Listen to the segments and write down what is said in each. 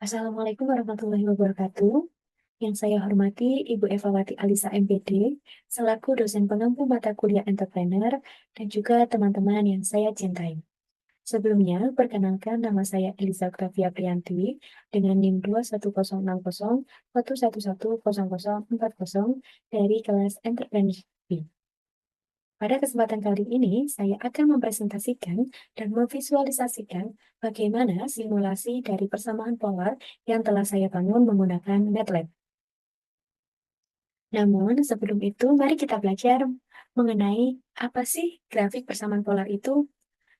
Assalamualaikum warahmatullahi wabarakatuh. Yang saya hormati Ibu Evawati Alisa MPD, selaku dosen pengampu mata kuliah entrepreneur, dan juga teman-teman yang saya cintai. Sebelumnya, perkenalkan nama saya Elisa Octavia Priyanti dengan NIM 21060 1110040 dari kelas Entrepreneurship B. Pada kesempatan kali ini, saya akan mempresentasikan dan memvisualisasikan bagaimana simulasi dari persamaan polar yang telah saya bangun menggunakan MATLAB. Namun, sebelum itu, mari kita belajar mengenai apa sih grafik persamaan polar itu.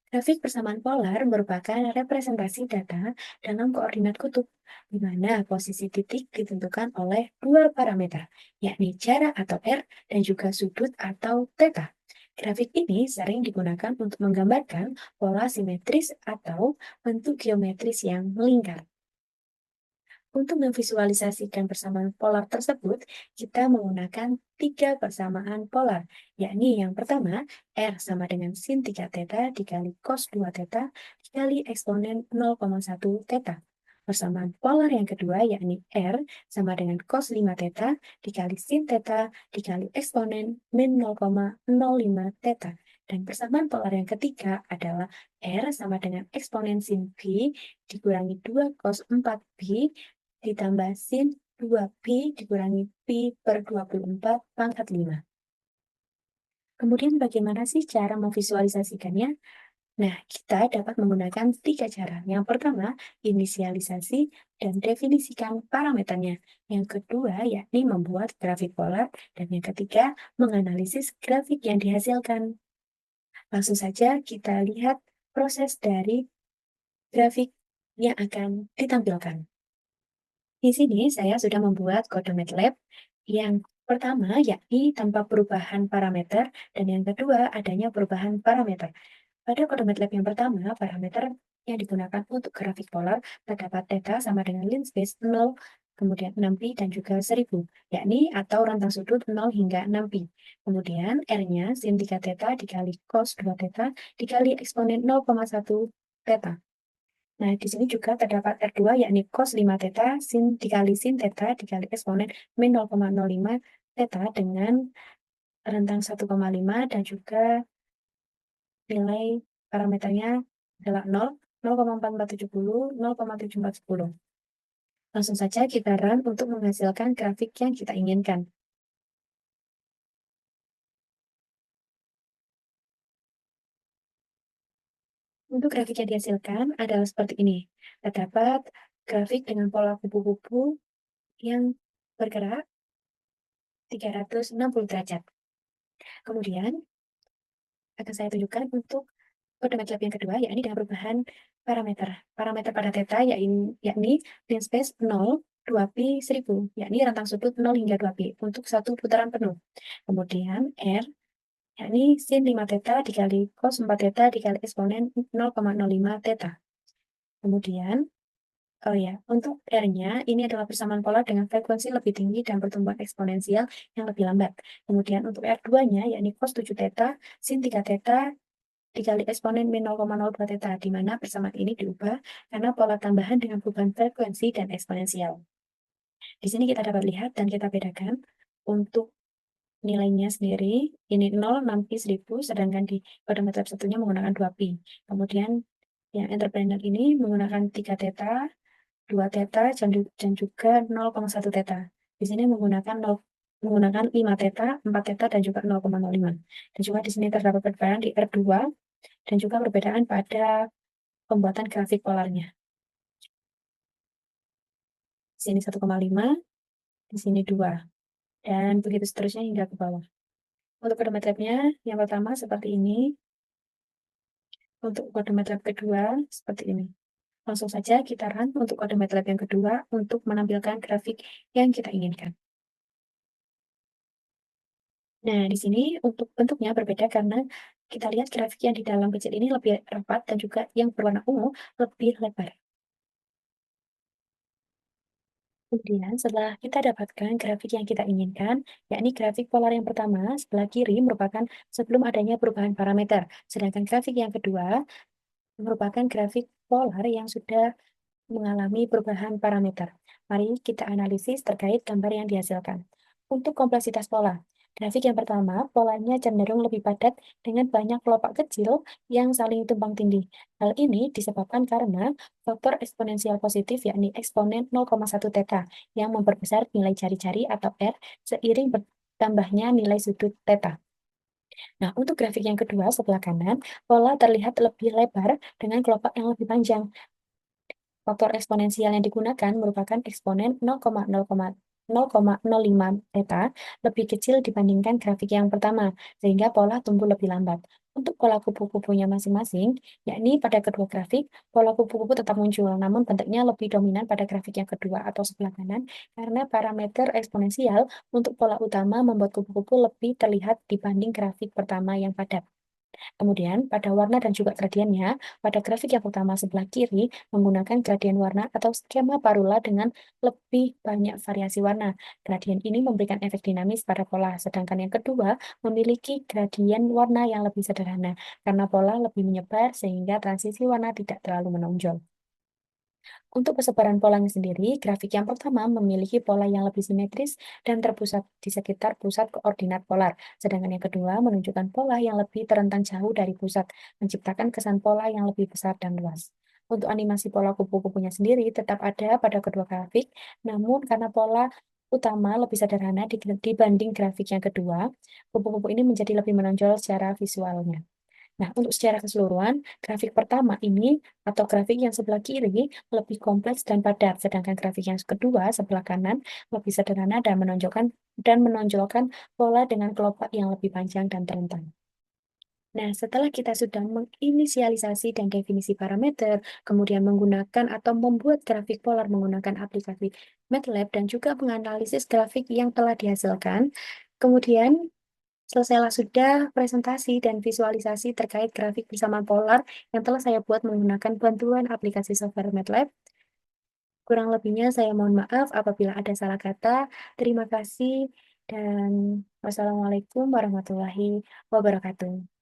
Grafik persamaan polar merupakan representasi data dalam koordinat kutub, di mana posisi titik ditentukan oleh dua parameter, yakni jarak atau R dan juga sudut atau theta. Grafik ini sering digunakan untuk menggambarkan pola simetris atau bentuk geometris yang melingkar. Untuk memvisualisasikan persamaan polar tersebut, kita menggunakan tiga persamaan polar, yakni yang pertama, R sama dengan sin 3 theta dikali cos 2 theta dikali eksponen 0,1 theta. Persamaan polar yang kedua, yakni R sama dengan cos 5 theta dikali sin theta dikali eksponen min 0,05 theta. Dan persamaan polar yang ketiga adalah R sama dengan eksponen sin B dikurangi 2 cos 4B ditambah sin 2pi dikurangi pi per 24 pangkat 5. Kemudian bagaimana sih cara memvisualisasikannya? Nah, kita dapat menggunakan tiga cara. Yang pertama, inisialisasi dan definisikan parameternya. Yang kedua, yakni membuat grafik polar. Dan yang ketiga, menganalisis grafik yang dihasilkan. Langsung saja kita lihat proses dari grafik yang akan ditampilkan. Di sini saya sudah membuat kode MATLAB yang pertama yakni tanpa perubahan parameter dan yang kedua adanya perubahan parameter. Pada kode MATLAB yang pertama, parameter yang digunakan untuk grafik polar terdapat theta sama dengan linspace 0, kemudian 6pi dan juga 1000, yakni atau rentang sudut 0 hingga 6pi. Kemudian R-nya sin 3 theta dikali cos 2 theta dikali eksponen 0,1 theta. Nah, di sini juga terdapat R2 yakni cos 5 theta dikali sin theta dikali eksponen min 0,05 theta dengan rentang 1,5 dan juga nilai parameternya adalah 0, 0,4470, 0,7410. Langsung saja kita run untuk menghasilkan grafik yang kita inginkan. Untuk grafik yang dihasilkan adalah seperti ini. Terdapat grafik dengan pola kubu-kubu yang bergerak 360 derajat. Kemudian, akan saya tunjukkan untuk kode MATLAB yang kedua, yakni dengan perubahan parameter. Parameter pada theta yakni linspace 0, 2pi 1000, yakni rentang sudut 0 hingga 2pi untuk satu putaran penuh. Kemudian R, yakni sin 5 theta dikali cos 4 theta dikali eksponen 0,05 theta. Kemudian, untuk R-nya ini adalah persamaan polar dengan frekuensi lebih tinggi dan pertumbuhan eksponensial yang lebih lambat. Kemudian untuk R2-nya, yakni cos 7 theta, sin 3 theta, dikali eksponen min 0,02 theta, di mana persamaan ini diubah karena pola tambahan dengan perubahan frekuensi dan eksponensial. Di sini kita dapat lihat dan kita bedakan untuk nilainya sendiri, ini 0, 6pi 1000, sedangkan di kode MATLAB satunya menggunakan 2pi. Kemudian yang entrepreneur ini menggunakan 3 theta, 2 theta, dan juga 0,1 theta. Di sini menggunakan 5 theta, 4 theta, dan juga 0,05. Dan juga di sini terdapat perbedaan di R2 dan juga perbedaan pada pembuatan grafik polarnya. Di sini 1,5, di sini 2, dan begitu seterusnya hingga ke bawah. Untuk kode MATLAB-nya, yang pertama seperti ini. Untuk kode MATLAB kedua, seperti ini. Langsung saja kita run untuk kode MATLAB yang kedua untuk menampilkan grafik yang kita inginkan. Nah, di sini untuk bentuknya berbeda karena kita lihat grafik yang di dalam kecil ini lebih rapat dan juga yang berwarna ungu lebih lebar. Kemudian setelah kita dapatkan grafik yang kita inginkan, yakni grafik polar yang pertama sebelah kiri merupakan sebelum adanya perubahan parameter, sedangkan grafik yang kedua merupakan grafik polar yang sudah mengalami perubahan parameter. Mari kita analisis terkait gambar yang dihasilkan. Untuk kompleksitas pola, grafik yang pertama, polanya cenderung lebih padat dengan banyak kelopak kecil yang saling tumpang tindih. Hal ini disebabkan karena faktor eksponensial positif, yakni eksponen 0,1 theta, yang memperbesar nilai jari-jari atau R seiring bertambahnya nilai sudut theta. Nah, untuk grafik yang kedua sebelah kanan, pola terlihat lebih lebar dengan kelopak yang lebih panjang. Faktor eksponensial yang digunakan merupakan eksponen 0,05 theta lebih kecil dibandingkan grafik yang pertama, sehingga pola tumbuh lebih lambat. Untuk pola kupu-kupunya masing-masing, yakni pada kedua grafik, pola kupu-kupu tetap muncul, namun bentuknya lebih dominan pada grafik yang kedua atau sebelah kanan, karena parameter eksponensial untuk pola utama membuat kupu-kupu lebih terlihat dibanding grafik pertama yang padat. Kemudian, pada warna dan juga gradiennya, pada grafik yang utama sebelah kiri menggunakan gradien warna atau skema parula dengan lebih banyak variasi warna. Gradien ini memberikan efek dinamis pada pola, sedangkan yang kedua memiliki gradien warna yang lebih sederhana, karena pola lebih menyebar sehingga transisi warna tidak terlalu menonjol. Untuk persebaran polanya sendiri, grafik yang pertama memiliki pola yang lebih simetris dan terpusat di sekitar pusat koordinat polar, sedangkan yang kedua menunjukkan pola yang lebih terentang jauh dari pusat, menciptakan kesan pola yang lebih besar dan luas. Untuk animasi pola kupu-kupunya sendiri tetap ada pada kedua grafik, namun karena pola utama lebih sederhana dibanding grafik yang kedua, kupu-kupu ini menjadi lebih menonjol secara visualnya. Nah, untuk secara keseluruhan, grafik pertama ini atau grafik yang sebelah kiri lebih kompleks dan padat, sedangkan grafik yang kedua sebelah kanan lebih sederhana dan menonjolkan pola dengan kelopak yang lebih panjang dan terentang. Nah, setelah kita sudah menginisialisasi dan definisi parameter, kemudian menggunakan atau membuat grafik polar menggunakan aplikasi MATLAB dan juga menganalisis grafik yang telah dihasilkan, kemudian selesailah sudah presentasi dan visualisasi terkait grafik persamaan polar yang telah saya buat menggunakan bantuan aplikasi software MATLAB. Kurang lebihnya saya mohon maaf apabila ada salah kata. Terima kasih dan wassalamualaikum warahmatullahi wabarakatuh.